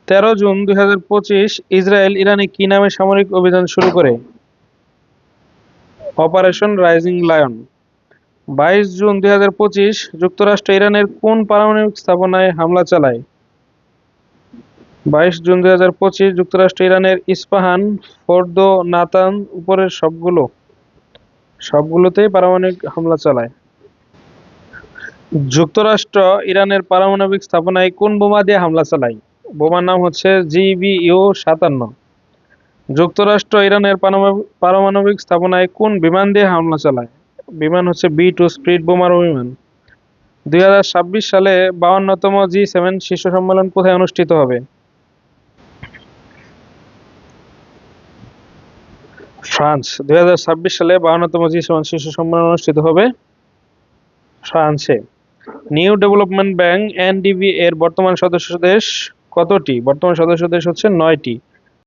13 June 2025 Israel ইরানে কি নামে সামরিক অভিযান শুরু করে? Operation rising lion. 22 জুন 2025 যুক্তরাষ্ট্র ইরানের কোন পারমাণবিক স্থাপনায় হামলা চালায়? 22 জুন 2025 যুক্তরাষ্ট্র ইরানের ইস্পাহান, ফোর্দো, নাতান উপরের সবগুলোতেই পারমাণবিক হামলা চালায়। যুক্তরাষ্ট্র ইরানের পারমাণবিক স্থাপনায় কোন বোমা দিয়ে হামলা চালায়? বোমার নাম হচ্ছে GBU-57। যুক্তরাষ্ট্র ইরানের পারমাণবিক স্থাপনায় কোন বিমান দিয়ে হামলা চালায়? বিমান হচ্ছে B-2 স্পিড বোমারু বিমান। 2026 সালে 52তম G7 শীর্ষ সম্মেলন কোথায় অনুষ্ঠিত হবে? ফ্রান্স। 2026 সালে 52তম G7 শীর্ষ সম্মেলন অনুষ্ঠিত হবে ফ্রান্সে। নিউ ডেভেলপমেন্ট ব্যাংক NDB এর বর্তমান সদস্য দেশ কতটি? বর্তমান সদস্য দেশ হচ্ছে 9টি।